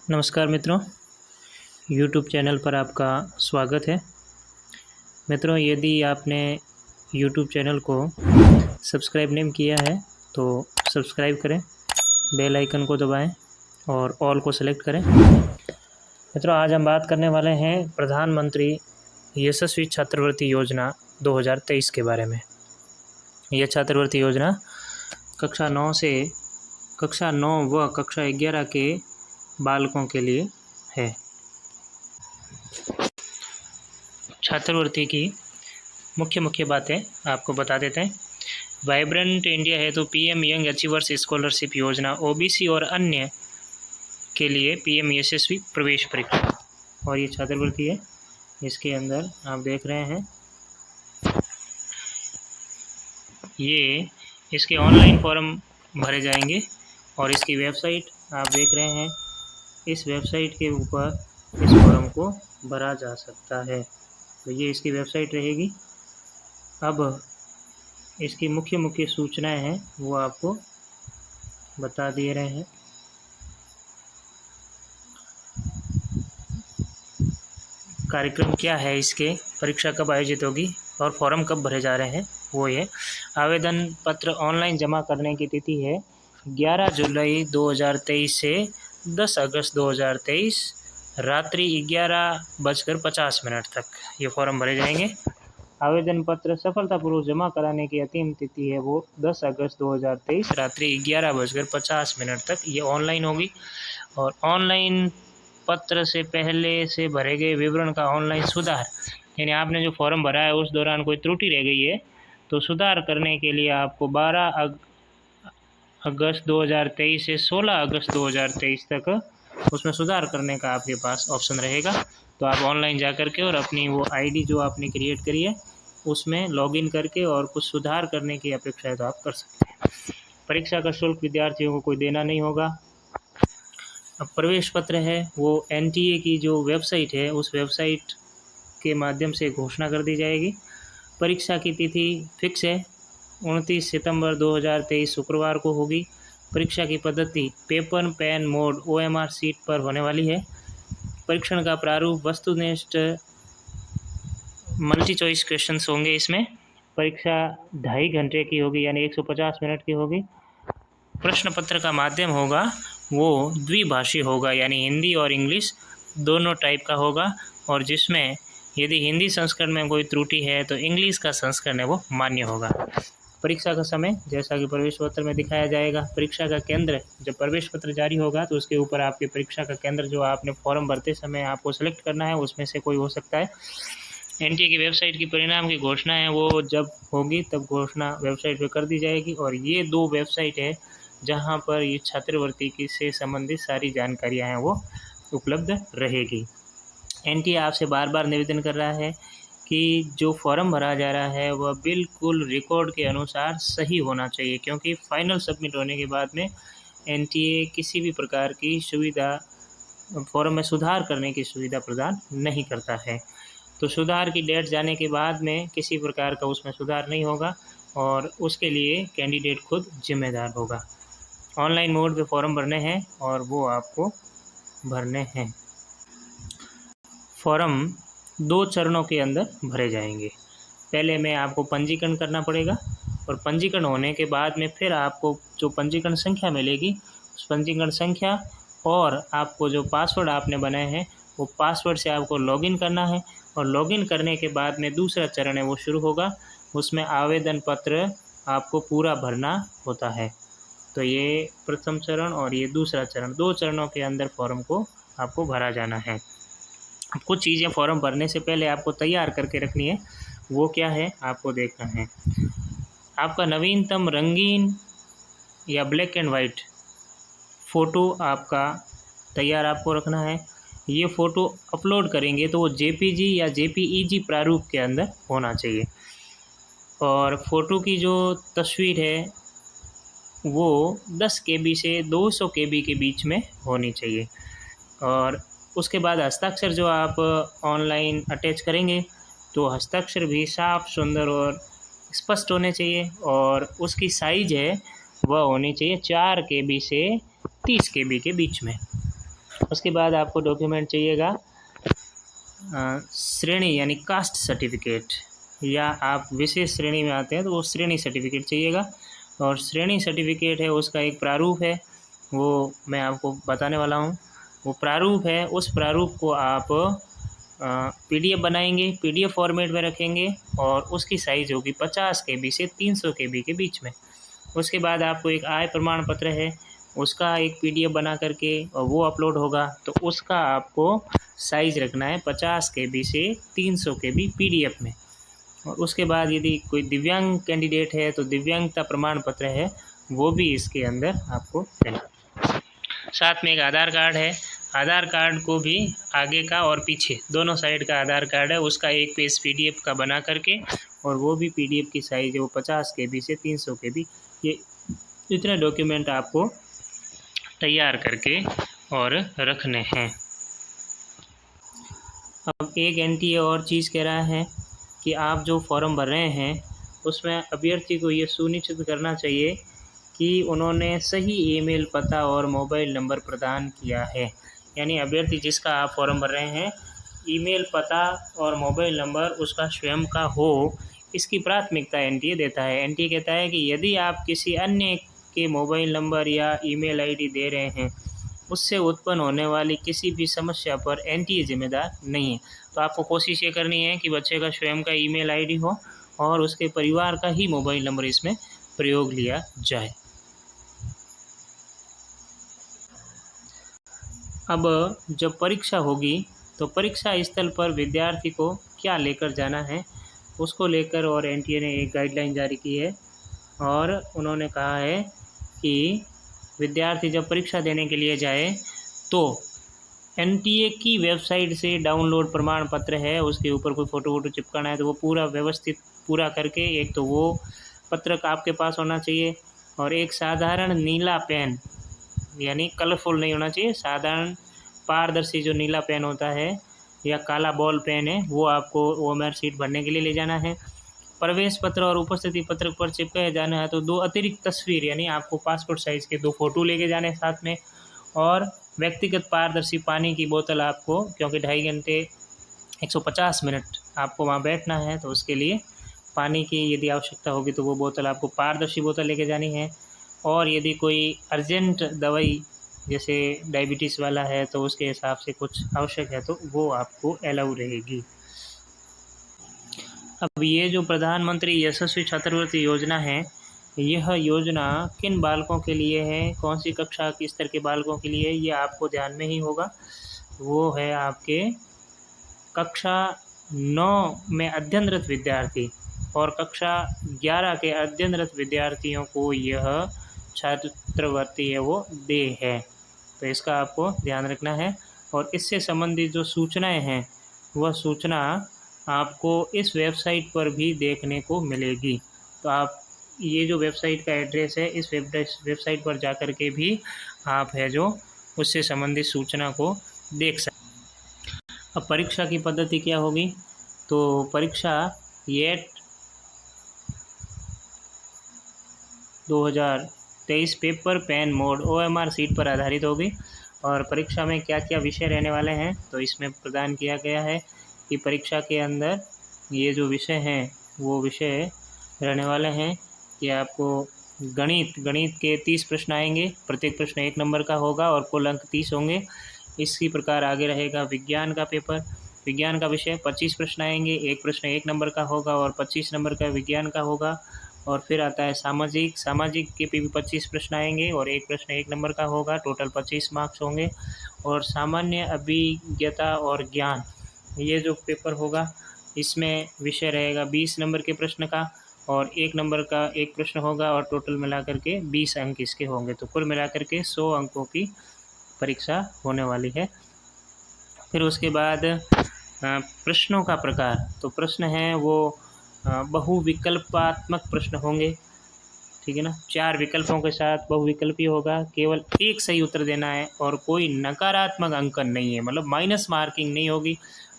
नमस्कार मित्रों, YouTube channel पर आपका स्वागत है। मित्रों, यदि आपने YouTube चैनल को सब्सक्राइब नहीं किया है तो सब्सक्राइब करें, बेल आइकन को दबाएं और ऑल को सेलेक्ट करें। मित्रों, आज हम बात करने वाले हैं प्रधानमंत्री यशस्वी छात्रवृत्ति योजना 2023 के बारे में। यह छात्रवृत्ति योजना कक्षा 9 व कक्षा 11 के बालकों के लिए है। छात्रवृत्ति की मुख्य बातें आपको बता देते हैं। वाइब्रेंट इंडिया है तो पीएम यंग अचीवर्स स्कॉलरशिप योजना, ओबीसी और अन्य के लिए पीएम यशस्वी प्रवेश परीक्षा, और ये छात्रवृत्ति है। इसके अंदर आप देख रहे हैं ये इसके ऑनलाइन फॉर्म भरे जाएंगे और इसकी वेबसाइट आप देख रहे हैं। इस वेबसाइट के ऊपर इस फॉर्म को भरा जा सकता है, तो ये इसकी वेबसाइट रहेगी। अब इसकी मुख्य सूचनाएं हैं वो आपको बता दिए रहे हैं। कार्यक्रम क्या है, इसके परीक्षा कब आयोजित होगी और फॉर्म कब भरे जा रहे हैं वो ये। आवेदन पत्र ऑनलाइन जमा करने की तिथि है 11 जुलाई 2023 से 10 अगस्त 2023 रात्रि 11:50 तक ये फॉर्म भरे जाएंगे। आवेदन पत्र सफलतापूर्वक जमा कराने की अंतिम तिथि है वो 10 अगस्त 2023 रात्रि 11:50 तक ये ऑनलाइन होगी। और ऑनलाइन पत्र से पहले से भरे गए विवरण का ऑनलाइन सुधार, यानी आपने जो फॉर्म भरा है उस दौरान कोई त्रुटि रह गई है तो सुधार करने के लिए आपको 12 अगस्त 2023 से 16 अगस्त 2023 तक उसमें सुधार करने का आपके पास ऑप्शन रहेगा। तो आप ऑनलाइन जा कर के और अपनी वो आईडी जो आपने क्रिएट करी है उसमें लॉगिन करके और कुछ सुधार करने की अपेक्षा है तो आप कर सकते हैं। परीक्षा का शुल्क विद्यार्थियों को कोई देना नहीं होगा। अब प्रवेश पत्र है वो एनटीए की जो वेबसाइट है उस वेबसाइट के माध्यम से घोषणा कर दी जाएगी। परीक्षा की तिथि फिक्स है, 29 सितंबर 2023 शुक्रवार को होगी। परीक्षा की पद्धति paper pen mode OMR sheet पर होने वाली है। परीक्षण का प्रारूप वस्तुनिष्ठ मल्टी चॉइस क्वेश्चंस होंगे। इसमें परीक्षा 2.5 घंटे की होगी, यानी 150 मिनट की होगी। प्रश्न पत्र का माध्यम होगा वो द्विभाषी होगा, यानी हिंदी और इंग्लिश दोनों टाइप का होगा, और जिसमें यदि हिंदी संस्करण में कोई त्रुटि है तो इंग्लिश का संस्करण है वो मान्य होगा। परीक्षा का समय जैसा कि प्रवेश पत्र में दिखाया जाएगा। परीक्षा का केंद्र, जब प्रवेश पत्र जारी होगा तो उसके ऊपर आपके परीक्षा का केंद्र जो आपने फॉर्म भरते समय आपको सेलेक्ट करना है उसमें से कोई हो सकता है। एनटीए की वेबसाइट की परिणाम की घोषणा है वो जब होगी तब घोषणा वेबसाइट पर कर दी जाएगी। और ये 2 वेबसाइट है जहाँ पर ये छात्रवृत्ति की से संबंधित सारी जानकारियाँ हैं वो उपलब्ध रहेगी। एनटीए आपसे बार बार निवेदन कर रहा है कि जो फॉर्म भरा जा रहा है वह बिल्कुल रिकॉर्ड के अनुसार सही होना चाहिए, क्योंकि फाइनल सबमिट होने के बाद में एनटीए किसी भी प्रकार की सुविधा फॉर्म में सुधार करने की सुविधा प्रदान नहीं करता है। तो सुधार की डेट जाने के बाद में किसी प्रकार का उसमें सुधार नहीं होगा और उसके लिए कैंडिडेट खुद जिम्मेदार होगा। ऑनलाइन मोड पे फॉर्म भरने हैं और वो आपको भरने हैं। फॉर्म 2 चरणों के अंदर भरे जाएंगे। पहले में आपको पंजीकरण करना पड़ेगा और पंजीकरण होने के बाद में फिर आपको जो पंजीकरण संख्या मिलेगी उस पंजीकरण संख्या और आपको जो पासवर्ड आपने बनाए हैं वो पासवर्ड से आपको लॉगिन करना है। और लॉगिन करने के बाद में दूसरा चरण है वो शुरू होगा, उसमें आवेदन पत्र आपको पूरा भरना होता है। तो ये प्रथम चरण और ये दूसरा चरण, 2 चरणों के अंदर फॉर्म को आपको भरा जाना है। कुछ चीज़ें फॉर्म भरने से पहले आपको तैयार करके रखनी है, वो क्या है आपको देखना है। आपका नवीनतम रंगीन या ब्लैक एंड वाइट फ़ोटो आपका तैयार आपको रखना है। ये फ़ोटो अपलोड करेंगे तो वो JPG या JPEG प्रारूप के अंदर होना चाहिए। और फ़ोटो की जो तस्वीर है वो 10 KB से 200 KB के बीच में होनी चाहिए। और उसके बाद हस्ताक्षर जो आप ऑनलाइन अटैच करेंगे तो हस्ताक्षर भी साफ, सुंदर और स्पष्ट होने चाहिए। और उसकी साइज़ है वह होनी चाहिए 4 KB से 30 KB के बीच में। उसके बाद आपको डॉक्यूमेंट चाहिएगा श्रेणी यानी कास्ट सर्टिफिकेट, या आप विशेष श्रेणी में आते हैं तो वो श्रेणी सर्टिफिकेट चाहिएगा। और श्रेणी सर्टिफिकेट है उसका एक प्रारूप है, वो मैं आपको बताने वाला हूँ। वो प्रारूप है, उस प्रारूप को आप PDF बनाएंगे, PDF फॉर्मेट में रखेंगे और उसकी साइज़ होगी 50 KB से 300 KB के बीच में। उसके बाद आपको एक आय प्रमाण पत्र है, उसका एक PDF बना करके और वो अपलोड होगा, तो उसका आपको साइज़ रखना है 50 KB से 300 KB PDF में। और उसके बाद यदि कोई दिव्यांग कैंडिडेट है तो दिव्यांगता प्रमाण पत्र है, वो भी इसके अंदर आपको देना। साथ में एक आधार कार्ड है, आधार कार्ड को भी आगे का और पीछे दोनों साइड का आधार कार्ड है, उसका एक पेज PDF का बना करके, और वो भी PDF की साइज़ है वो 50 KB से 300 KB। ये इतने डॉक्यूमेंट आपको तैयार करके और रखने हैं। अब एक NTA और चीज़ कह रहा है कि आप जो फॉर्म भर रहे हैं उसमें अभ्यर्थी को ये सुनिश्चित करना चाहिए कि उन्होंने सही ईमेल पता और मोबाइल नंबर प्रदान किया है। यानी अभ्यर्थी जिसका आप फॉर्म भर रहे हैं, ईमेल पता और मोबाइल नंबर उसका स्वयं का हो, इसकी प्राथमिकता NTA देता है। NTA कहता है कि यदि आप किसी अन्य के मोबाइल नंबर या ईमेल ID दे रहे हैं, उससे उत्पन्न होने वाली किसी भी समस्या पर NTA जिम्मेदार नहीं है। तो आपको कोशिश ये करनी है कि बच्चे का स्वयं का ईमेल ID हो और उसके परिवार का ही मोबाइल नंबर इसमें प्रयोग लिया जाए। अब जब परीक्षा होगी तो परीक्षा स्थल पर विद्यार्थी को क्या लेकर जाना है, उसको लेकर और NTA ने एक गाइडलाइन जारी की है। और उन्होंने कहा है कि विद्यार्थी जब परीक्षा देने के लिए जाए तो NTA की वेबसाइट से डाउनलोड प्रमाण पत्र है, उसके ऊपर कोई फ़ोटो चिपकाना है तो वो पूरा व्यवस्थित पूरा करके, एक तो वो पत्रक आपके पास होना चाहिए, और एक साधारण नीला पेन, यानी कलरफुल नहीं होना चाहिए, साधारण पारदर्शी जो नीला पेन होता है या काला बॉल पेन है, वो आपको OMR शीट भरने के लिए ले जाना है। प्रवेश पत्र और उपस्थिति पत्रक पर चिपकाया जाना है तो 2 अतिरिक्त तस्वीर, यानी आपको पासपोर्ट साइज़ के 2 फ़ोटो लेके जाने साथ में, और व्यक्तिगत पारदर्शी पानी की बोतल आपको, क्योंकि 2.5 घंटे 150 मिनट आपको वहाँ बैठना है, तो उसके लिए पानी की यदि आवश्यकता होगी तो वो बोतल आपको पारदर्शी बोतल लेके जानी है। और यदि कोई अर्जेंट दवाई जैसे डायबिटीज़ वाला है तो उसके हिसाब से कुछ आवश्यक है तो वो आपको अलाउ रहेगी। अब ये जो प्रधानमंत्री यशस्वी छात्रवृत्ति योजना है, यह योजना किन बालकों के लिए है, कौन सी कक्षा के स्तर के बालकों के लिए, ये आपको ध्यान में ही होगा। वो है आपके कक्षा 9 में अध्ययनरत विद्यार्थी और कक्षा 11 के अध्ययनरत विद्यार्थियों को यह छात्रवृत्ति है वो दे है, तो इसका आपको ध्यान रखना है। और इससे संबंधित जो सूचनाएं हैं वह सूचना आपको इस वेबसाइट पर भी देखने को मिलेगी। तो आप ये जो वेबसाइट का एड्रेस है, इस वेबसाइट पर जाकर के भी आप है जो उससे संबंधित सूचना को देख सकते। अब परीक्षा की पद्धति क्या होगी, तो परीक्षा येट 2023 paper pen mode OMR sheet पर आधारित होगी। और परीक्षा में क्या क्या विषय रहने वाले हैं, तो इसमें प्रदान किया गया है कि परीक्षा के अंदर ये जो विषय हैं वो विषय रहने वाले हैं कि आपको गणित के 30 प्रश्न आएंगे, प्रत्येक प्रश्न 1 नंबर का होगा और कुल अंक 30 होंगे। इसी प्रकार आगे रहेगा विज्ञान का पेपर, विज्ञान का विषय 25 प्रश्न आएंगे, एक प्रश्न 1 नंबर का होगा और 25 नंबर का विज्ञान का होगा। और फिर आता है सामाजिक के भी 25 प्रश्न आएंगे और एक प्रश्न 1 नंबर का होगा, टोटल 25 मार्क्स होंगे। और सामान्य अभिज्ञता और ज्ञान, ये जो पेपर होगा इसमें विषय रहेगा 20 नंबर के प्रश्न का और 1 नंबर का एक प्रश्न होगा और टोटल मिलाकर के 20 अंक इसके होंगे। तो कुल मिलाकर के 100 अंकों की परीक्षा होने वाली है। फिर उसके बाद प्रश्नों का प्रकार, तो प्रश्न हैं वो बहुविकल्पात्मक प्रश्न होंगे, ठीक है ना, 4 विकल्पों के साथ बहुविकल्पी होगा, केवल एक सही उत्तर देना है और कोई नकारात्मक अंकन नहीं है, मतलब माइनस मार्किंग नहीं होगी।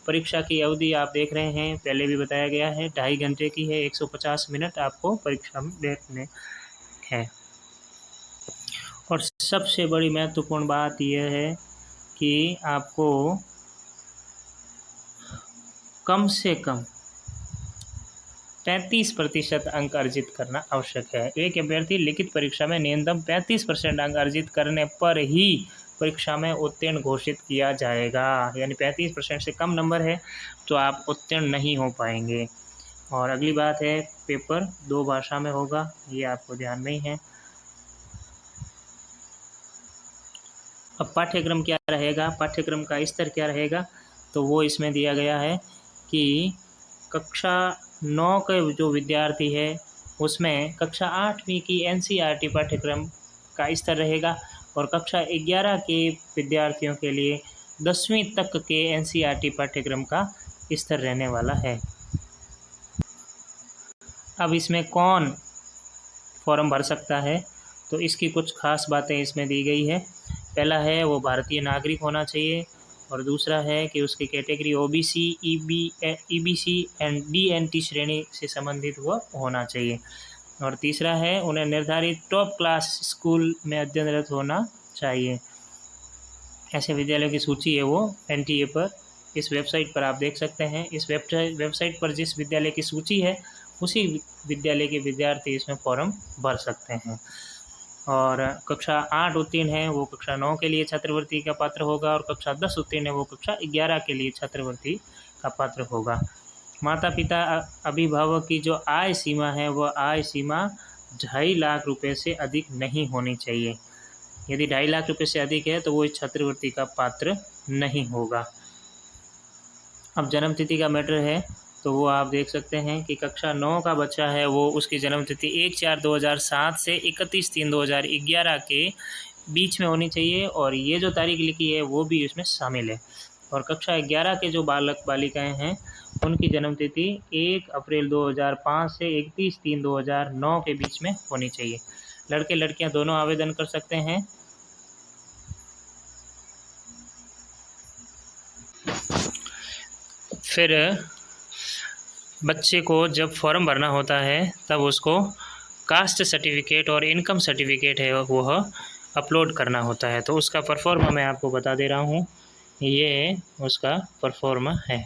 परीक्षा की अवधि आप देख रहे हैं, पहले भी बताया गया है, 2.5 घंटे की है, 150 मिनट आपको परीक्षा में बैठने हैं। और सबसे बड़ी महत्वपूर्ण बात यह है कि आपको कम से कम 35% अंक अर्जित करना आवश्यक है। एक अभ्यर्थी लिखित परीक्षा में न्यूनतम 35% अंक अर्जित करने पर ही परीक्षा में उत्तीर्ण घोषित किया जाएगा। यानी 35% से कम नंबर है तो आप उत्तीर्ण नहीं हो पाएंगे। और अगली बात है, पेपर 2 भाषा में होगा, ये आपको ध्यान में ही है। अब पाठ्यक्रम क्या रहेगा, पाठ्यक्रम का स्तर क्या रहेगा, तो वो इसमें दिया गया है कि कक्षा 9 के जो विद्यार्थी है उसमें कक्षा 8वीं की NCERT पाठ्यक्रम का स्तर रहेगा और कक्षा 11 के विद्यार्थियों के लिए 10वीं तक के NCERT पाठ्यक्रम का स्तर रहने वाला है। अब इसमें कौन फॉर्म भर सकता है, तो इसकी कुछ खास बातें इसमें दी गई है। पहला है वो भारतीय नागरिक होना चाहिए, और दूसरा है कि उसकी category OBC, EBC and DNT श्रेणी से संबंधित हुआ होना चाहिए, और तीसरा है उन्हें निर्धारित टॉप क्लास स्कूल में अध्ययनरत होना चाहिए। ऐसे विद्यालयों की सूची है वो NTA पर, इस वेबसाइट पर आप देख सकते हैं। इस वेबसाइट पर जिस विद्यालय की सूची है उसी विद्यालय के विद्यार्थी इसमें फॉर्म भर सकते हैं। और कक्षा 8 उत्तीर्ण है वो कक्षा 9 के लिए छात्रवृत्ति का पात्र होगा, और कक्षा 10 उत्तीर्ण है वो कक्षा 11 के लिए छात्रवृत्ति का पात्र होगा। माता पिता अभिभावक की जो आय सीमा है वो आय सीमा 2.5 लाख रुपए से अधिक नहीं होनी चाहिए। यदि 2.5 लाख रुपए से अधिक है तो वो इस छात्रवृत्ति का पात्र नहीं होगा। अब जन्म तिथि का मैटर है, तो वो आप देख सकते हैं कि कक्षा 9 का बच्चा है वो उसकी जन्म तिथि 1/4/2007 से 31/3/2011 के बीच में होनी चाहिए, और ये जो तारीख लिखी है वो भी इसमें शामिल है। और कक्षा 11 के जो बालक बालिकाएं हैं उनकी जन्म तिथि 1 अप्रैल 2005 से 31/3/2009 के बीच में होनी चाहिए। लड़के लड़कियां दोनों आवेदन कर सकते हैं। फिर बच्चे को जब फॉर्म भरना होता है तब उसको कास्ट सर्टिफिकेट और इनकम सर्टिफिकेट है वह अपलोड करना होता है। तो उसका परफॉर्मा मैं आपको बता दे रहा हूँ, ये उसका परफॉर्मा है।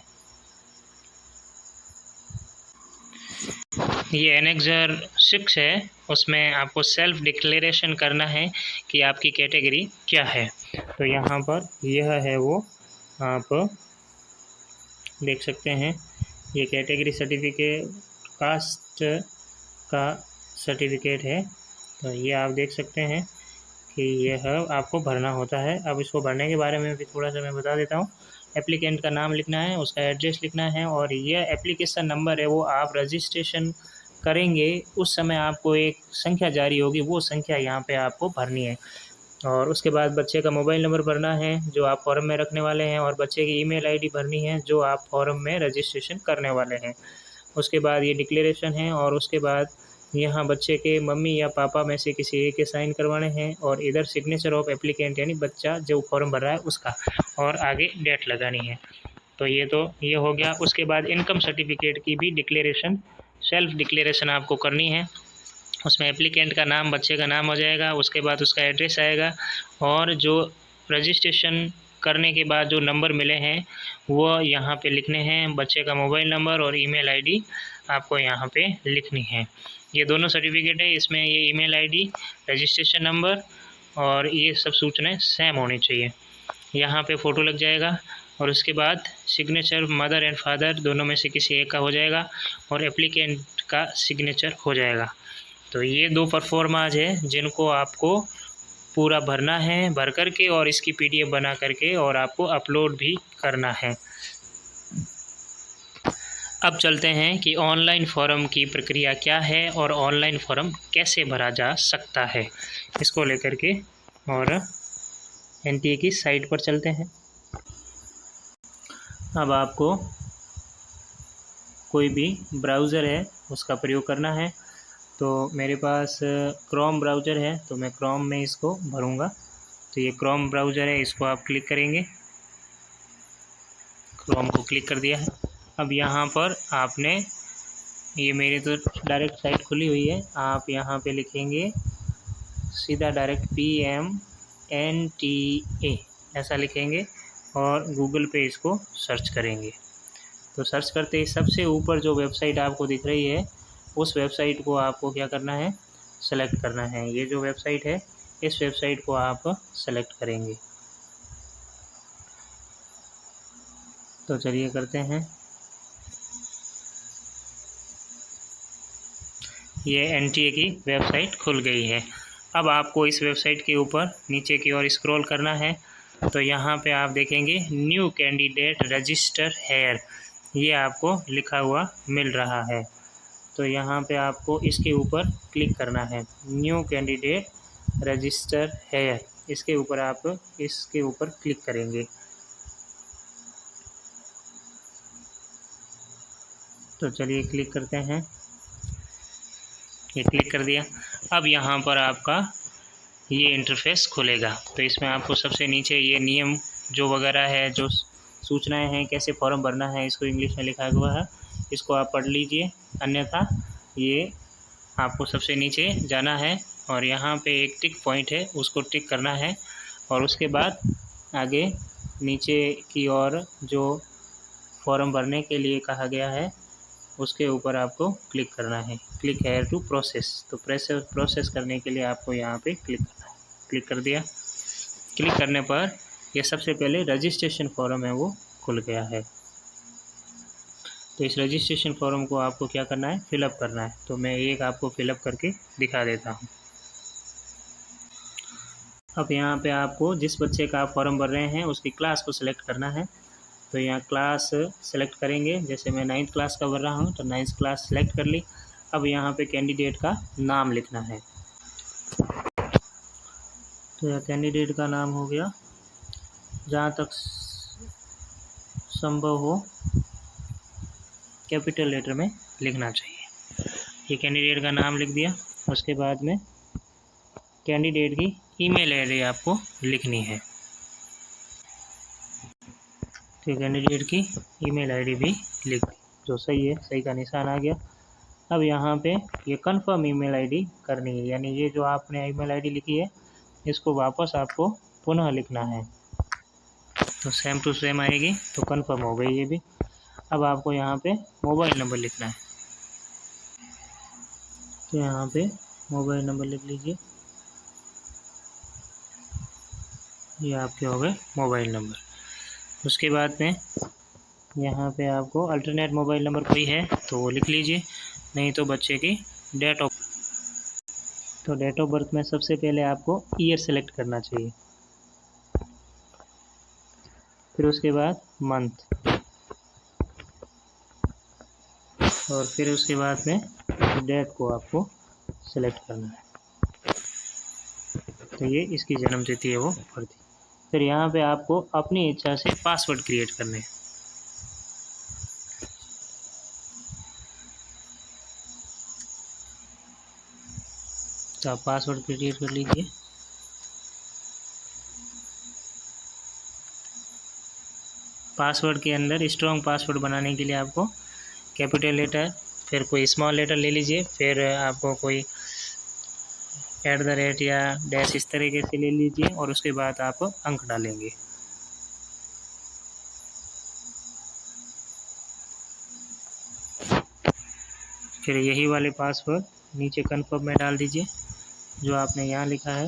ये एनेक्सर 6 है, उसमें आपको सेल्फ डिक्लेरेशन करना है कि आपकी कैटेगरी क्या है। तो यहाँ पर यह है वो आप देख सकते हैं, ये कैटेगरी सर्टिफिकेट कास्ट का सर्टिफिकेट है। तो ये आप देख सकते हैं कि यह आपको भरना होता है। अब इसको भरने के बारे में भी थोड़ा सा मैं बता देता हूँ। एप्लीकेंट का नाम लिखना है, उसका एड्रेस लिखना है, और यह एप्लीकेशन नंबर है वो आप रजिस्ट्रेशन करेंगे उस समय आपको एक संख्या जारी होगी, वो संख्या यहाँ पे आपको भरनी है। और उसके बाद बच्चे का मोबाइल नंबर भरना है जो आप फॉर्म में रखने वाले हैं, और बच्चे की ईमेल आईडी भरनी है जो आप फॉर्म में रजिस्ट्रेशन करने वाले हैं। उसके बाद ये डिक्लेरेशन है, और उसके बाद यहाँ बच्चे के मम्मी या पापा में से किसी एक के साइन करवाने हैं, और इधर सिग्नेचर ऑफ एप्लीकेंट यानी बच्चा जो फॉर्म भर रहा है उसका, और आगे डेट लगानी है। तो ये हो गया। उसके बाद इनकम सर्टिफिकेट की भी डिक्लेरेशन, सेल्फ डिक्लेरेशन आपको करनी है। उसमें एप्लीकेंट का नाम, बच्चे का नाम हो जाएगा, उसके बाद उसका एड्रेस आएगा, और जो रजिस्ट्रेशन करने के बाद जो नंबर मिले हैं वो यहाँ पे लिखने हैं। बच्चे का मोबाइल नंबर और ईमेल आईडी आपको यहाँ पे लिखनी है। ये दोनों सर्टिफिकेट है, इसमें ये ईमेल आईडी, रजिस्ट्रेशन नंबर और ये सब सूचनाएं सेम होनी चाहिए। यहाँ पे फ़ोटो लग जाएगा, और उसके बाद सिग्नेचर मदर एंड फादर दोनों में से किसी एक का हो जाएगा, और एप्लीकेंट का सिग्नेचर हो जाएगा। तो ये 2 परफॉर्माज है जिनको आपको पूरा भरना है, भर करके और इसकी PDF बना करके और आपको अपलोड भी करना है। अब चलते हैं कि ऑनलाइन फॉर्म की प्रक्रिया क्या है और ऑनलाइन फॉर्म कैसे भरा जा सकता है, इसको लेकर के और NTA की साइट पर चलते हैं। अब आपको कोई भी ब्राउज़र है उसका प्रयोग करना है। तो मेरे पास क्रोम ब्राउज़र है, तो मैं क्रोम में इसको भरूँगा। तो ये क्रोम ब्राउज़र है, इसको आप क्लिक करेंगे। क्रोम को क्लिक कर दिया है। अब यहाँ पर आपने, ये मेरी तो डायरेक्ट साइट खुली हुई है, आप यहाँ पे लिखेंगे सीधा डायरेक्ट PMNTA ऐसा लिखेंगे और गूगल पे इसको सर्च करेंगे। तो सर्च करते ही सबसे ऊपर जो वेबसाइट आपको दिख रही है उस वेबसाइट को आपको क्या करना है, सेलेक्ट करना है। ये जो वेबसाइट है इस वेबसाइट को आप सेलेक्ट करेंगे। तो चलिए करते हैं। ये एनटीए की वेबसाइट खुल गई है। अब आपको इस वेबसाइट के ऊपर नीचे की ओर स्क्रॉल करना है। तो यहाँ पे आप देखेंगे न्यू कैंडिडेट रजिस्टर हेयर, ये आपको लिखा हुआ मिल रहा है। तो यहाँ पे आपको इसके ऊपर क्लिक करना है, न्यू कैंडिडेट रजिस्टर हेयर, इसके ऊपर आप इसके ऊपर क्लिक करेंगे। तो चलिए क्लिक करते हैं। ये क्लिक कर दिया। अब यहाँ पर आपका ये इंटरफेस खुलेगा। तो इसमें आपको सबसे नीचे ये नियम जो वगैरह है, जो सूचनाएं हैं, कैसे फॉर्म भरना है, इसको इंग्लिश में लिखा हुआ है, इसको आप पढ़ लीजिए। अन्यथा ये आपको सबसे नीचे जाना है और यहाँ पे एक टिक पॉइंट है, उसको टिक करना है और उसके बाद आगे नीचे की ओर जो फॉर्म भरने के लिए कहा गया है उसके ऊपर आपको क्लिक करना है, क्लिक हेयर टू प्रोसेस। तो प्रोसेस करने के लिए आपको यहाँ पे क्लिक करना है। क्लिक कर दिया। क्लिक करने पर यह सबसे पहले रजिस्ट्रेशन फॉर्म है वो खुल गया है। तो इस रजिस्ट्रेशन फॉर्म को आपको क्या करना है, फिलअप करना है। तो मैं एक आपको फिलअप करके दिखा देता हूँ। अब यहाँ पे आपको जिस बच्चे का आप फॉर्म भर रहे हैं उसकी क्लास को सिलेक्ट करना है। तो यहाँ क्लास सेलेक्ट करेंगे। जैसे मैं 9th क्लास का भर रहा हूँ तो 9th क्लास सेलेक्ट कर ली। अब यहाँ पे कैंडिडेट का नाम लिखना है। तो यह कैंडिडेट का नाम हो गया, जहाँ तक संभव हो कैपिटल लेटर में लिखना चाहिए। ये कैंडिडेट का नाम लिख दिया। उसके बाद में कैंडिडेट की ईमेल आईडी आपको लिखनी है। तो कैंडिडेट की ईमेल आईडी भी लिख दी, जो सही है, सही का निशान आ गया। अब यहाँ पे ये कंफर्म ईमेल आईडी करनी है, यानी ये जो आपने ईमेल आईडी लिखी है इसको वापस आपको पुनः लिखना है। तो सेम टू सेम आएगी। तो कंफर्म हो गई ये भी। अब आपको यहाँ पे मोबाइल नंबर लिखना है। तो यहाँ पे मोबाइल नंबर लिख लीजिए। ये आपके हो गए मोबाइल नंबर। उसके बाद में यहाँ पे आपको अल्टरनेट मोबाइल नंबर कोई है तो वो लिख लीजिए, नहीं तो बच्चे की डेट ऑफ बर्थ में सबसे पहले आपको ईयर सेलेक्ट करना चाहिए, फिर उसके बाद मंथ, और फिर उसके बाद में डेट को आपको सेलेक्ट करना है। तो ये इसकी जन्म तिथि है वो पड़ती। फिर यहाँ पे आपको अपनी इच्छा से पासवर्ड क्रिएट करने हैं। तो आप पासवर्ड क्रिएट कर लीजिए। पासवर्ड के अंदर स्ट्रॉन्ग पासवर्ड बनाने के लिए आपको कैपिटल लेटर, फिर कोई स्मॉल लेटर ले लीजिए, फिर आपको कोई @ या डैश इस तरीके से ले लीजिए और उसके बाद आप अंक डालेंगे। फिर यही वाले पासवर्ड नीचे कन्फर्म में डाल दीजिए जो आपने यहाँ लिखा है।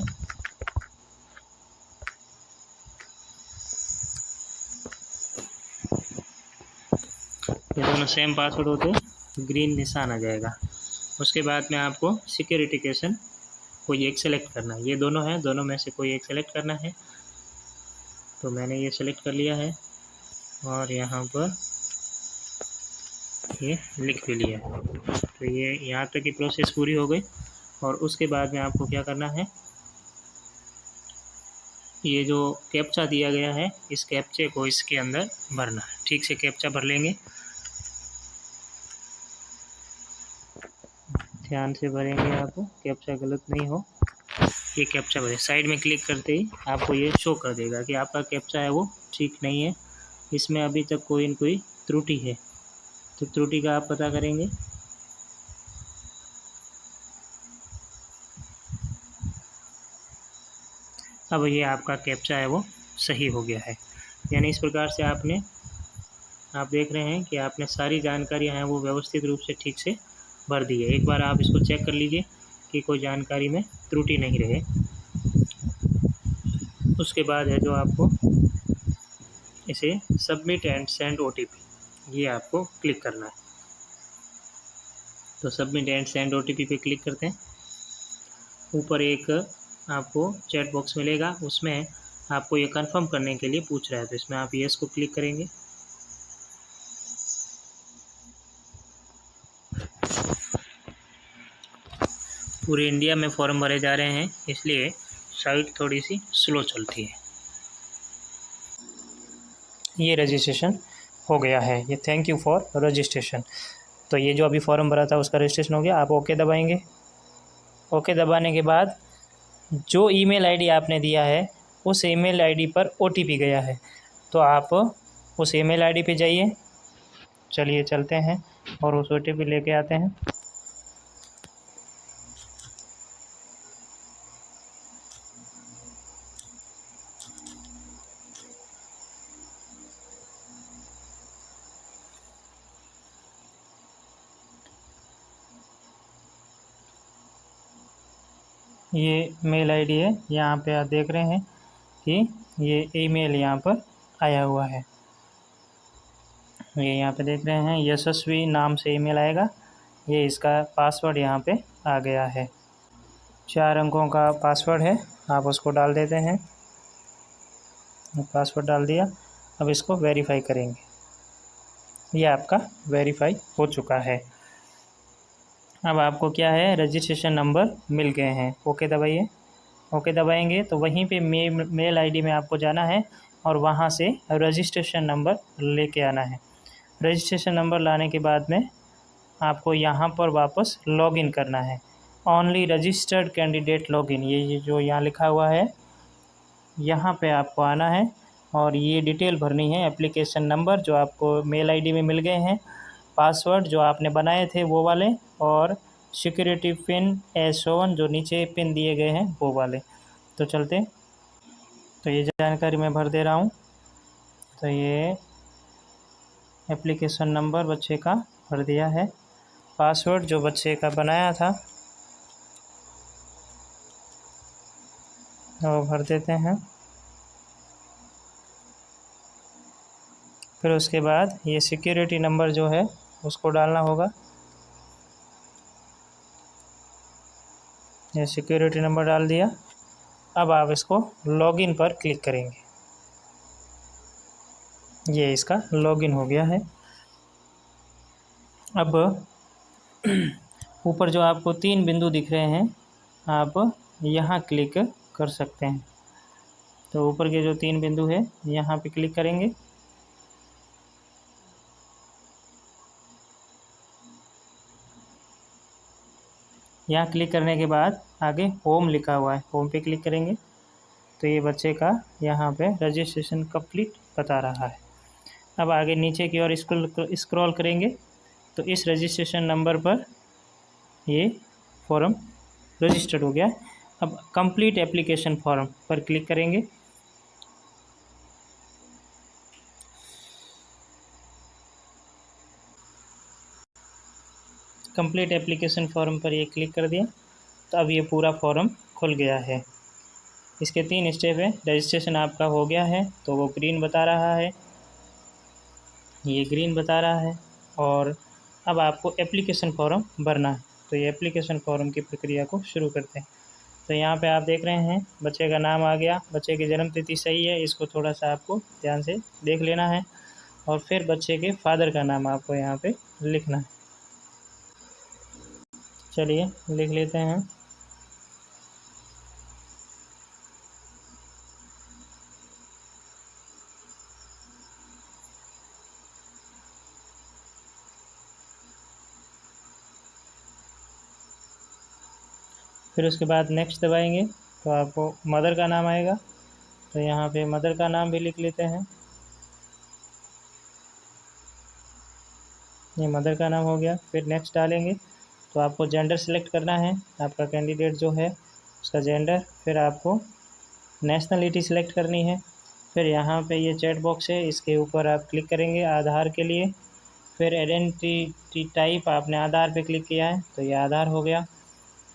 ये दोनों सेम पासवर्ड होते ग्रीन निशान आ जाएगा। उसके बाद में आपको सिक्योरिटिकेशन कोई एक सेलेक्ट करना है। ये दोनों हैं, दोनों में से कोई एक सेलेक्ट करना है। तो मैंने ये सेलेक्ट कर लिया है और यहाँ पर ये लिख भी लिया है। तो ये यहाँ तक की प्रोसेस पूरी हो गई। और उसके बाद में आपको क्या करना है, ये जो कैप्चा दिया गया है इस कैप्चे को इसके अंदर भरना है। ठीक से कैप्चा भर लेंगे, ध्यान से भरेंगे, आपको कैप्चा गलत नहीं हो। ये कैप्चा भरे, साइड में क्लिक करते ही आपको ये शो कर देगा कि आपका कैप्चा है वो ठीक नहीं है, इसमें अभी तक कोई न कोई त्रुटि है। तो त्रुटि का आप पता करेंगे। अब ये आपका कैप्चा है वो सही हो गया है। यानी इस प्रकार से आप देख रहे हैं कि आपने सारी जानकारियाँ हैं वो व्यवस्थित रूप से ठीक से भर दी है। एक बार आप इसको चेक कर लीजिए कि कोई जानकारी में त्रुटि नहीं रहे। उसके बाद है जो आपको इसे सबमिट एंड सेंड OTP, ये आपको क्लिक करना है। तो सबमिट एंड सेंड OTP पे क्लिक करते हैं। ऊपर एक आपको चैट बॉक्स मिलेगा, उसमें आपको ये कंफर्म करने के लिए पूछ रहा है, तो इसमें आप येस को क्लिक करेंगे। पूरे इंडिया में फॉर्म भरे जा रहे हैं, इसलिए साइट थोड़ी सी स्लो चलती है। ये रजिस्ट्रेशन हो गया है, ये थैंक यू फॉर रजिस्ट्रेशन। तो ये जो अभी फॉर्म भरा था उसका रजिस्ट्रेशन हो गया। आप ओके दबाएंगे। ओके दबाने के बाद जो ईमेल आईडी आपने दिया है उस ईमेल आईडी पर OTP गया है, तो आप उस ईमेल आईडी पे जाइए। चलिए चलते हैं और उस OTP लेके आते हैं। ये मेल आईडी है, यहाँ पे आप देख रहे हैं कि ये ईमेल यहाँ पर आया हुआ है। ये यहाँ पे देख रहे हैं यशस्वी नाम से ईमेल आएगा। ये इसका पासवर्ड यहाँ पे आ गया है, 4 अंकों का पासवर्ड है। आप उसको डाल देते हैं। पासवर्ड डाल दिया। अब इसको वेरीफाई करेंगे। ये आपका वेरीफाई हो चुका है। अब आपको क्या है, रजिस्ट्रेशन नंबर मिल गए हैं। ओके दबाइए। ओके दबाएंगे तो वहीं पे मेल आईडी में आपको जाना है और वहाँ से रजिस्ट्रेशन नंबर लेके आना है। रजिस्ट्रेशन नंबर लाने के बाद में आपको यहाँ पर वापस लॉगिन करना है। ओनली रजिस्टर्ड कैंडिडेट लॉगिन, ये जो यहाँ लिखा हुआ है, यहाँ पे आपको आना है और ये डिटेल भरनी है। एप्लीकेशन नंबर जो आपको मेल आईडी में मिल गए हैं, पासवर्ड जो आपने बनाए थे वो वाले, और सिक्योरिटी पिन S1 जो नीचे पिन दिए गए हैं वो वाले। तो चलते, तो ये जानकारी मैं भर दे रहा हूँ। तो ये एप्लीकेशन नंबर बच्चे का भर दिया है, पासवर्ड जो बच्चे का बनाया था वो भर देते हैं। फिर उसके बाद ये सिक्योरिटी नंबर जो है उसको डालना होगा। ये सिक्योरिटी नंबर डाल दिया। अब आप इसको लॉगिन पर क्लिक करेंगे। ये इसका लॉगिन हो गया है। अब ऊपर जो आपको 3 बिंदु दिख रहे हैं, आप यहाँ क्लिक कर सकते हैं। तो ऊपर के जो 3 बिंदु है यहाँ पे क्लिक करेंगे। यहाँ क्लिक करने के बाद आगे होम लिखा हुआ है, होम पे क्लिक करेंगे। तो ये बच्चे का यहाँ पे रजिस्ट्रेशन कंप्लीट बता रहा है। अब आगे नीचे की ओर स्क्रॉल करेंगे तो इस रजिस्ट्रेशन नंबर पर ये फॉर्म रजिस्टर्ड हो गया। अब कंप्लीट एप्लीकेशन फॉर्म पर क्लिक करेंगे। कंप्लीट एप्लीकेशन फॉर्म पर ये क्लिक कर दिया तो अब ये पूरा फॉर्म खुल गया है। इसके 3 स्टेप है। रजिस्ट्रेशन आपका हो गया है तो वो ग्रीन बता रहा है, ये ग्रीन बता रहा है। और अब आपको एप्लीकेशन फॉर्म भरना है। तो ये एप्लीकेशन फॉर्म की प्रक्रिया को शुरू करते हैं। तो यहाँ पे आप देख रहे हैं बच्चे का नाम आ गया, बच्चे की जन्म तिथि सही है, इसको थोड़ा सा आपको ध्यान से देख लेना है। और फिर बच्चे के फादर का नाम आपको यहाँ पे लिखना है। चलिए लिख लेते हैं। फिर उसके बाद नेक्स्ट दबाएंगे तो आपको मदर का नाम आएगा। तो यहाँ पे मदर का नाम भी लिख लेते हैं। ये मदर का नाम हो गया। फिर नेक्स्ट डालेंगे तो आपको जेंडर सेलेक्ट करना है, आपका कैंडिडेट जो है उसका जेंडर। फिर आपको नेशनलिटी सेलेक्ट करनी है। फिर यहाँ पे ये चैट बॉक्स है, इसके ऊपर आप क्लिक करेंगे आधार के लिए। फिर आइडेंटिटी टाइप आपने आधार पे क्लिक किया है तो ये आधार हो गया।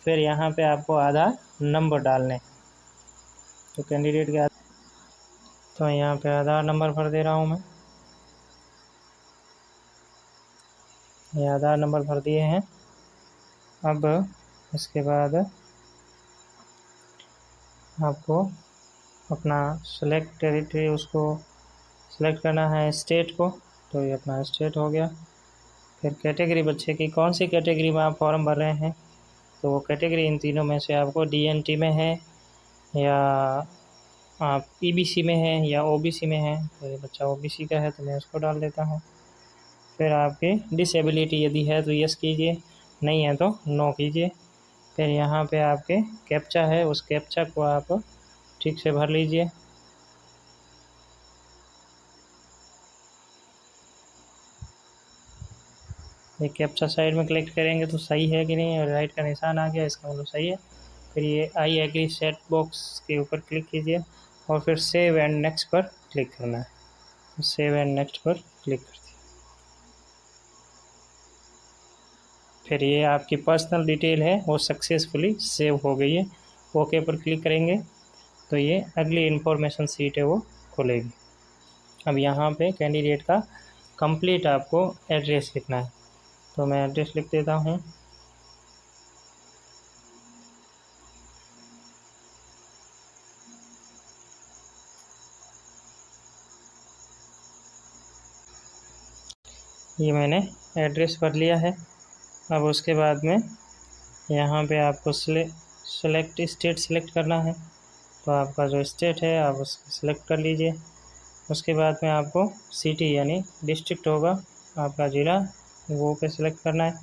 फिर यहाँ पे आपको आधार नंबर डालने, तो कैंडिडेट के तो यहाँ पे आधार नंबर भर दे रहा हूँ मैं। ये आधार नंबर भर दिए हैं। अब इसके बाद आपको अपना सेलेक्ट टेरिटरी उसको सेलेक्ट करना है, स्टेट को, तो ये अपना स्टेट हो गया। फिर कैटेगरी बच्चे की कौन सी कैटेगरी में आप फॉर्म भर रहे हैं, तो वो कैटेगरी इन तीनों में से आपको डीएनटी में है या आप ईबीसी में है या ओबीसी में है। तो ये बच्चा ओबीसी का है तो मैं उसको डाल देता हूँ। फिर आपकी डिसेबिलिटी यदि है तो यस कीजिए, नहीं है तो नो कीजिए। फिर यहाँ पे आपके कैप्चा है, उस कैप्चा को आप ठीक से भर लीजिए। ये कैप्चा साइड में क्लिक करेंगे तो सही है कि नहीं, और राइट का निशान आ गया, इसका मतलब सही है। फिर ये आई एग्री सेट बॉक्स के ऊपर क्लिक कीजिए और फिर सेव एंड नेक्स्ट पर क्लिक करना है। सेव एंड नेक्स्ट पर क्लिक कर दिए। फिर ये आपकी पर्सनल डिटेल है वो सक्सेसफुली सेव हो गई है। ओके पर क्लिक करेंगे तो ये अगली इन्फॉर्मेशन सीट है वो खुलेगी। अब यहाँ पे कैंडिडेट का कंप्लीट आपको एड्रेस लिखना है, तो मैं एड्रेस लिख देता हूँ। ये मैंने एड्रेस भर लिया है। अब उसके बाद में यहाँ पे आपको सेलेक्ट स्टेट सेलेक्ट करना है, तो आपका जो स्टेट है आप उसको सेलेक्ट कर लीजिए। उसके बाद में आपको सिटी यानी डिस्ट्रिक्ट होगा आपका ज़िला, वो पे सेलेक्ट करना है।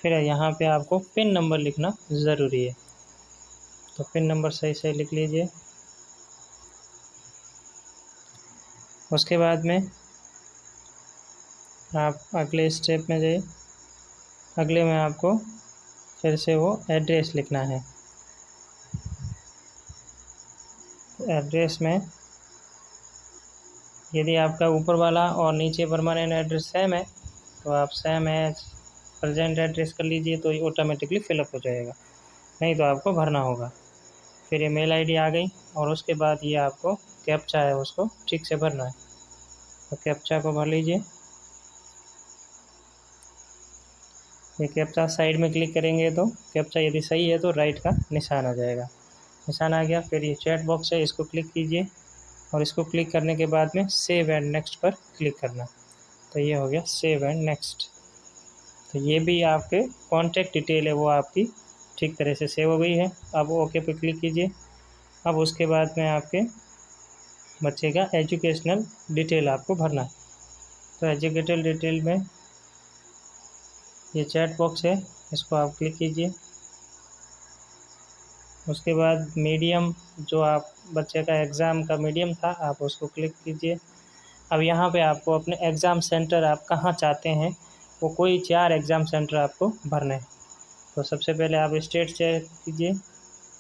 फिर यहाँ पे आपको पिन नंबर लिखना ज़रूरी है, तो पिन नंबर सही सही लिख लीजिए। उसके बाद में आप अगले स्टेप में जाइए। अगले में आपको फिर से वो एड्रेस लिखना है। एड्रेस में यदि आपका ऊपर वाला और नीचे परमानेंट एड्रेस सेम है तो आप सेम एज प्रेजेंट एड्रेस कर लीजिए, तो ये ऑटोमेटिकली फिलअप हो जाएगा, नहीं तो आपको भरना होगा। फिर ये मेल आईडी आ गई और उसके बाद ये आपको कैप्चा है उसको ठीक से भरना है, तो कैप्चा को भर लीजिए। ये कैप्चा साइड में क्लिक करेंगे तो कैप्चा यदि सही है तो राइट का निशान आ जाएगा, निशान आ गया। फिर ये चैट बॉक्स है, इसको क्लिक कीजिए और इसको क्लिक करने के बाद में सेव एंड नेक्स्ट पर क्लिक करना, तो ये हो गया सेव एंड नेक्स्ट। तो ये भी आपके कॉन्टैक्ट डिटेल है वो आपकी ठीक तरह से सेव हो गई है। अब ओके पे क्लिक कीजिए। अब उसके बाद में आपके बच्चे का एजुकेशनल डिटेल आपको भरना है, तो एजुकेशनल डिटेल में ये चैट बॉक्स है, इसको आप क्लिक कीजिए। उसके बाद मीडियम जो आप बच्चे का एग्ज़ाम का मीडियम था आप उसको क्लिक कीजिए। अब यहाँ पे आपको अपने एग्ज़ाम सेंटर आप कहाँ चाहते हैं वो कोई 4 एग्ज़ाम सेंटर आपको भरने हैं। तो सबसे पहले आप स्टेट चेक कीजिए,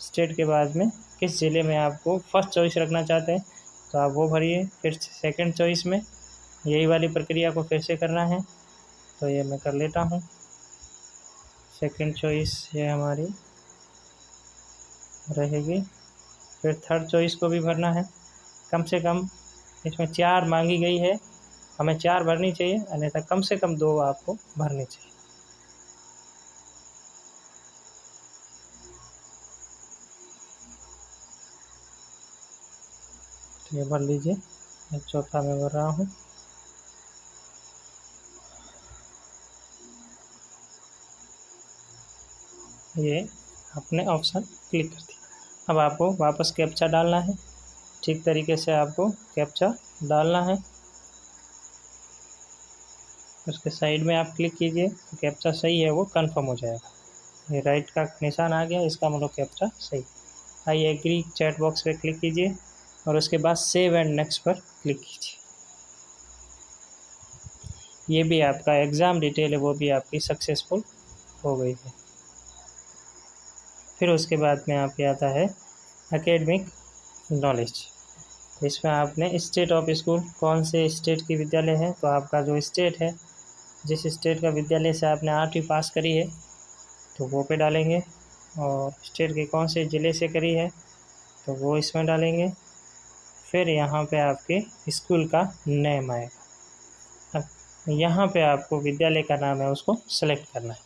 स्टेट के बाद में किस ज़िले में आपको फर्स्ट चॉइस रखना चाहते हैं तो आप वो भरिए। फिर सेकंड चॉइस में यही वाली प्रक्रिया को फिर से करना है, तो ये मैं कर लेता हूँ। सेकंड चॉइस ये हमारी रहेगी। फिर थर्ड चॉइस को भी भरना है, कम से कम इसमें 4 मांगी गई है, हमें 4 भरनी चाहिए, अन्यथा कम से कम 2 आपको भरनी चाहिए। तो ये भर लीजिए, मैं चौथा में भर रहा हूँ। ये अपने ऑप्शन क्लिक कर दिया। अब आपको वापस कैप्चा डालना है, ठीक तरीके से आपको कैप्चा डालना है। उसके साइड में आप क्लिक कीजिए, तो कैप्चा सही है वो कंफर्म हो जाएगा। ये राइट का निशान आ गया, इसका मतलब कैप्चा सही। आई एग्री चैट बॉक्स पे क्लिक कीजिए और उसके बाद सेव एंड नेक्स्ट पर क्लिक कीजिए। ये भी आपका एग्ज़ाम डिटेल है वो भी आपकी सक्सेसफुल हो गई है। फिर उसके बाद में आपके आता है एकेडमिक नॉलेज। तो इसमें आपने स्टेट ऑफ स्कूल, कौन से स्टेट की विद्यालय है, तो आपका जो स्टेट है, जिस स्टेट का विद्यालय से आपने 8वीं पास करी है तो वो पे डालेंगे, और स्टेट के कौन से ज़िले से करी है तो वो इसमें डालेंगे। फिर यहाँ पे आपके स्कूल का नेम आएगा। अब यहाँ पे आपको विद्यालय का नाम है उसको सेलेक्ट करना है।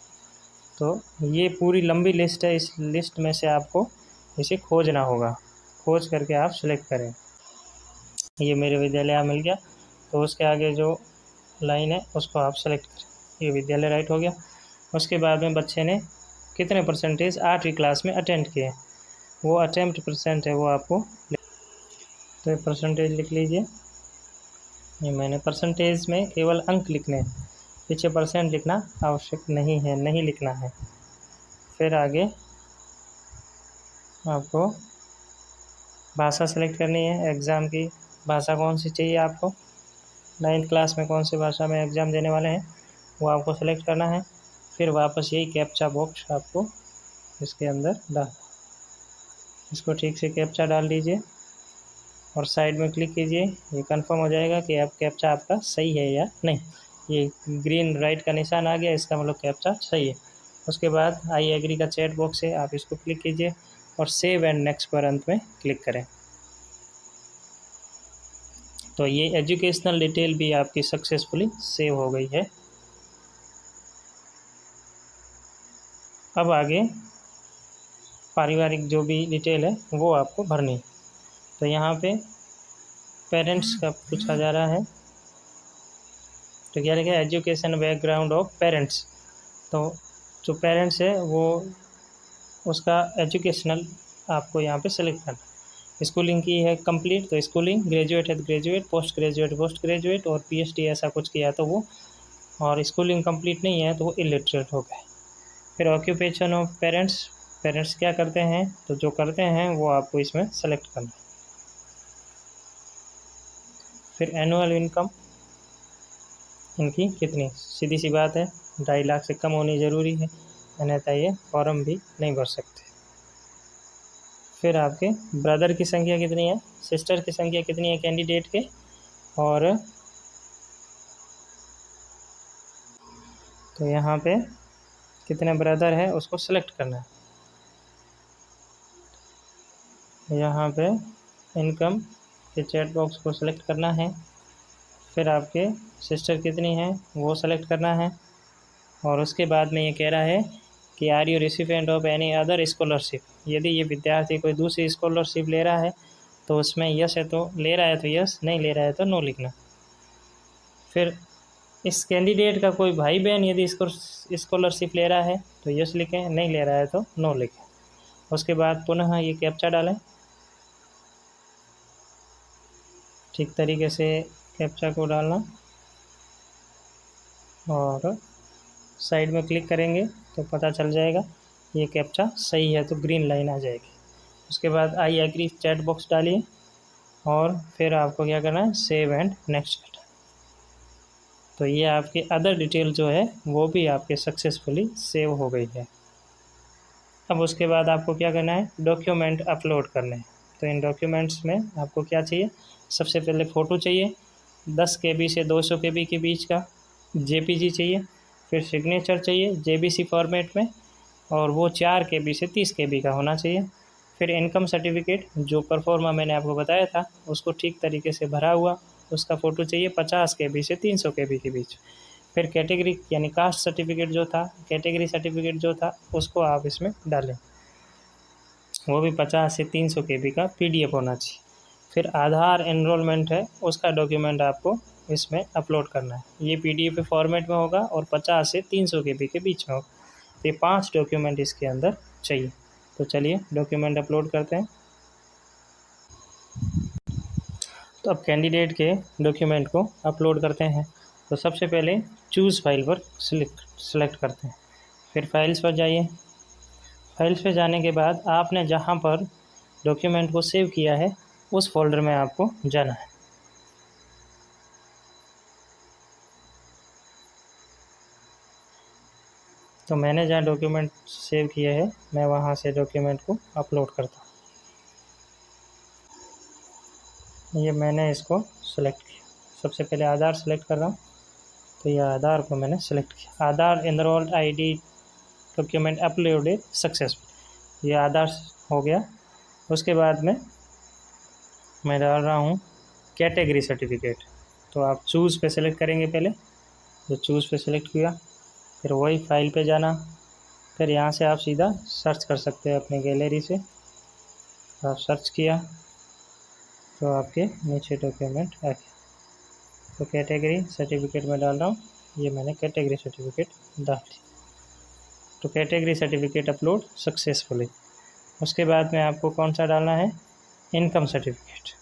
तो ये पूरी लंबी लिस्ट है, इस लिस्ट में से आपको इसे खोजना होगा, खोज करके आप सेलेक्ट करें। ये मेरे विद्यालय मिल गया, तो उसके आगे जो लाइन है उसको आप सेलेक्ट करें। ये विद्यालय राइट हो गया। उसके बाद में बच्चे ने कितने परसेंटेज 8वीं क्लास में अटेंड किए, वो अटेम्प्ट परसेंट है वो आपको, तो ये परसेंटेज लिख लीजिए। ये मैंने परसेंटेज में केवल अंक लिखने हैं, पीछे परसेंट लिखना आवश्यक नहीं है, नहीं लिखना है। फिर आगे आपको भाषा सेलेक्ट करनी है, एग्ज़ाम की भाषा कौन सी चाहिए आपको, 9th क्लास में कौन सी भाषा में एग्ज़ाम देने वाले हैं वो आपको सेलेक्ट करना है। फिर वापस यही कैप्चा बॉक्स आपको इसके अंदर डाल, इसको ठीक से कैप्चा डाल दीजिए और साइड में क्लिक कीजिए। ये कंफर्म हो जाएगा कि आप कैप्चा आपका सही है या नहीं। ये ग्रीन राइट का निशान आ गया, इसका मतलब कैप्चा सही है। उसके बाद आई एग्री का चैट बॉक्स है, आप इसको क्लिक कीजिए और सेव एंड नेक्स्ट पर अंत में क्लिक करें। तो ये एजुकेशनल डिटेल भी आपकी सक्सेसफुली सेव हो गई है। अब आगे पारिवारिक जो भी डिटेल है वो आपको भरनी है। तो यहाँ पे पेरेंट्स का पूछा जा रहा है, तो क्या लिखा है, एजुकेशन बैकग्राउंड ऑफ पेरेंट्स। तो जो पेरेंट्स है वो उसका एजुकेशनल आपको यहाँ पे सेलेक्ट करना है। स्कूलिंग की है कंप्लीट तो स्कूलिंग, ग्रेजुएट है तो ग्रेजुएट, पोस्ट ग्रेजुएट और पीएचडी ऐसा कुछ किया तो वो, और स्कूलिंग कंप्लीट नहीं है तो वो इलिटरेट हो गए। फिर ऑक्यूपेशन ऑफ पेरेंट्स, पेरेंट्स क्या करते हैं, तो जो करते हैं वो आपको इसमें सेलेक्ट करना है। फिर एनुअल इनकम इनकी कितनी, सीधी सी बात है 2.5 लाख से कम होनी ज़रूरी है, अन्यथा ये फॉर्म भी नहीं भर सकते। फिर आपके ब्रदर की संख्या कितनी है, सिस्टर की संख्या कितनी है कैंडिडेट के, और तो यहाँ पे कितने ब्रदर है उसको सेलेक्ट करना है। यहाँ पे इनकम के चैट बॉक्स को सेलेक्ट करना है। फिर आपके सिस्टर कितनी है वो सेलेक्ट करना है, और उसके बाद में ये कह रहा है कि are you recipient of any other scholarship. यदि ये विद्यार्थी कोई दूसरी स्कॉलरशिप ले रहा है तो उसमें यस है तो ले रहा है तो यस, नहीं ले रहा है तो नो लिखना। फिर इस कैंडिडेट का कोई भाई बहन यदि इसको स्कॉलरशिप ले रहा है तो यस लिखें, नहीं ले रहा है तो नो लिखें। उसके बाद पुनः ये कैप्चा डालें, ठीक तरीके से कैप्चा को डालना और साइड में क्लिक करेंगे तो पता चल जाएगा ये कैप्चा सही है, तो ग्रीन लाइन आ जाएगी। उसके बाद आई एग्री चैट बॉक्स डालिए और फिर आपको क्या करना है, सेव एंड नेक्स्ट। तो ये आपके अदर डिटेल जो है वो भी आपके सक्सेसफुली सेव हो गई है। अब उसके बाद आपको क्या करना है, डॉक्यूमेंट अपलोड करने हैं। तो इन डॉक्यूमेंट्स में आपको क्या चाहिए, सबसे पहले फ़ोटो चाहिए 10 KB से 200 KB के बीच का, JPG चाहिए। फिर सिग्नेचर चाहिए JBC फॉर्मेट में, और वो 4 KB से 30 KB का होना चाहिए। फिर इनकम सर्टिफिकेट जो परफॉर्मा मैंने आपको बताया था उसको ठीक तरीके से भरा हुआ, उसका फ़ोटो चाहिए 50 KB से 300 KB के बीच। फिर कैटेगरी यानी कास्ट सर्टिफिकेट जो था, कैटेगरी सर्टिफिकेट जो था उसको आप इसमें डालें, वो भी 50 से 300 KB का PDF होना चाहिए। फिर आधार एनरोलमेंट है उसका डॉक्यूमेंट आपको इसमें अपलोड करना है, ये PDF फॉर्मेट में होगा और 50 से 300 KB के बीच में होगा। तो ये 5 डॉक्यूमेंट इसके अंदर चाहिए। तो चलिए डॉक्यूमेंट अपलोड करते हैं। तो अब कैंडिडेट के डॉक्यूमेंट को अपलोड करते हैं। तो सबसे पहले चूज़ फाइल पर सेलेक्ट करते हैं, फिर फाइल्स पर जाइए। फाइल्स पे जाने के बाद आपने जहाँ पर डॉक्यूमेंट को सेव किया है उस फोल्डर में आपको जाना है। तो मैंने जहाँ डॉक्यूमेंट सेव किया है मैं वहाँ से डॉक्यूमेंट को अपलोड करता हूँ। ये मैंने इसको सेलेक्ट किया। सबसे पहले आधार सेलेक्ट कर रहा हूँ, तो ये आधार को मैंने सेलेक्ट किया। Aadhaar enrolled ID document uploaded successful, ये आधार हो गया। उसके बाद में मैं डाल रहा हूँ कैटेगरी सर्टिफिकेट। तो आप चूज़ पे सेलेक्ट करेंगे पहले, तो चूज़ पे सेलेक्ट किया, फिर वही फाइल पे जाना, फिर यहाँ से आप सीधा सर्च कर सकते हैं अपने गैलरी से। आप सर्च किया तो आपके नीचे डॉक्यूमेंट आ गया। तो कैटेगरी सर्टिफिकेट में डाल रहा हूँ, ये मैंने कैटेगरी सर्टिफिकेट डाल दी। तो कैटेगरी सर्टिफिकेट अपलोड सक्सेसफुली। उसके बाद में आपको कौन सा डालना है, इनकम सर्टिफिकेट।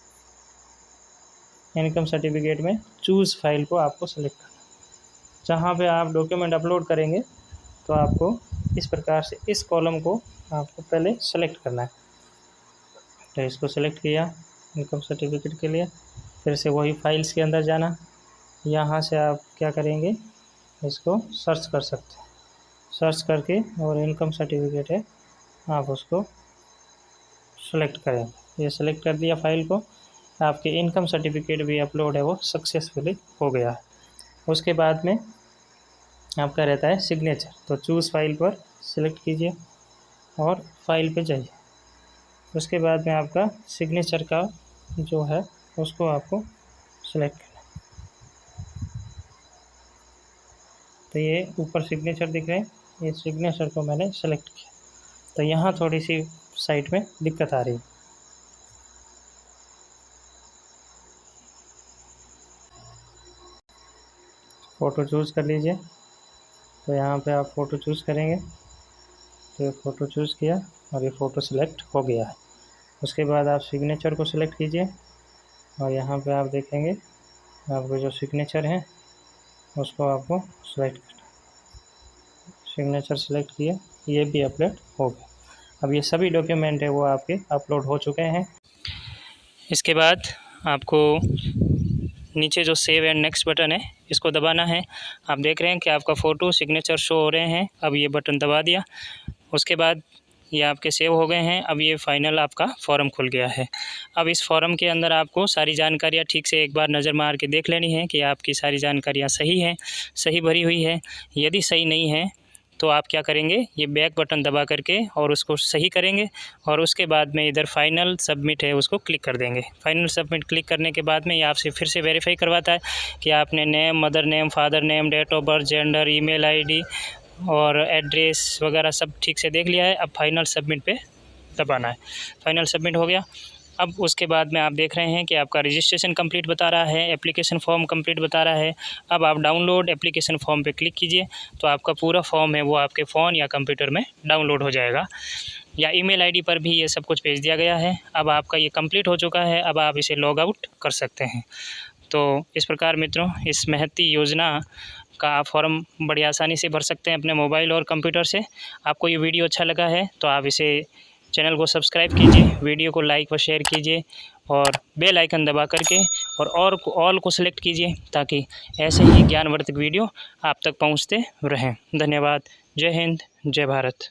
इनकम सर्टिफिकेट में चूज़ फाइल को आपको सेलेक्ट करना। जहाँ पे आप डॉक्यूमेंट अपलोड करेंगे तो आपको इस प्रकार से इस कॉलम को आपको पहले सेलेक्ट करना है। तो इसको सेलेक्ट किया इनकम सर्टिफिकेट के लिए, फिर से वही फाइल्स के अंदर जाना। यहाँ से आप क्या करेंगे, इसको सर्च कर सकते हैं। सर्च करके और इनकम सर्टिफिकेट है, आप उसको सेलेक्ट करें। ये सेलेक्ट कर दिया फाइल को, आपके इनकम सर्टिफिकेट भी अपलोड है वो सक्सेसफुली हो गया है। उसके बाद में आपका रहता है सिग्नेचर। तो चूज़ फाइल पर सिलेक्ट कीजिए और फाइल पे जाइए। उसके बाद में आपका सिग्नेचर का जो है उसको आपको सेलेक्ट करना है। तो ये ऊपर सिग्नेचर दिख रहे हैं, ये सिग्नेचर को मैंने सेलेक्ट किया। तो यहाँ थोड़ी सी साइट में दिक्कत आ रही है। फ़ोटो चूज़ कर लीजिए। तो यहाँ पे आप फ़ोटो चूज़ करेंगे, तो ये फ़ोटो चूज़ किया और ये फ़ोटो सिलेक्ट हो गया है। उसके बाद आप सिग्नेचर को सिलेक्ट कीजिए और यहाँ पे आप देखेंगे आपको जो सिग्नेचर है उसको आपको सिलेक्ट करना। सिग्नेचर सिलेक्ट किए, ये भी अपलोड हो गया। अब ये सभी डॉक्यूमेंट है वो आपके अपलोड हो चुके हैं। इसके बाद आपको नीचे जो सेव एंड नेक्स्ट बटन है इसको दबाना है। आप देख रहे हैं कि आपका फ़ोटो सिग्नेचर शो हो रहे हैं। अब ये बटन दबा दिया, उसके बाद ये आपके सेव हो गए हैं। अब ये फाइनल आपका फॉर्म खुल गया है। अब इस फॉर्म के अंदर आपको सारी जानकारियाँ ठीक से एक बार नज़र मार के देख लेनी है कि आपकी सारी जानकारियाँ सही हैं, सही भरी हुई है। यदि सही नहीं है तो आप क्या करेंगे, ये बैक बटन दबा करके और उसको सही करेंगे और उसके बाद में इधर फाइनल सबमिट है उसको क्लिक कर देंगे। फाइनल सबमिट क्लिक करने के बाद में ये आपसे फिर से वेरीफाई करवाता है कि आपने name, mother name, father name, date of birth, gender, email ID और एड्रेस वगैरह सब ठीक से देख लिया है। अब फाइनल सबमिट पे दबाना है। फाइनल सबमिट हो गया। अब उसके बाद में आप देख रहे हैं कि आपका रजिस्ट्रेशन कंप्लीट बता रहा है, एप्लीकेशन फॉर्म कंप्लीट बता रहा है। अब आप डाउनलोड एप्लीकेशन फॉर्म पे क्लिक कीजिए तो आपका पूरा फॉर्म है वो आपके फ़ोन या कंप्यूटर में डाउनलोड हो जाएगा, या ईमेल आईडी पर भी ये सब कुछ भेज दिया गया है। अब आपका ये कंप्लीट हो चुका है, अब आप इसे लॉग आउट कर सकते हैं। तो इस प्रकार मित्रों, इस महती योजना का आप फॉर्म बड़ी आसानी से भर सकते हैं अपने मोबाइल और कंप्यूटर से। आपको ये वीडियो अच्छा लगा है तो आप इसे चैनल को सब्सक्राइब कीजिए, वीडियो को लाइक व शेयर कीजिए और बेल आइकन दबा करके और ऑल को सिलेक्ट कीजिए ताकि ऐसे ही ज्ञानवर्धक वीडियो आप तक पहुंचते रहें। धन्यवाद। जय हिंद, जय भारत।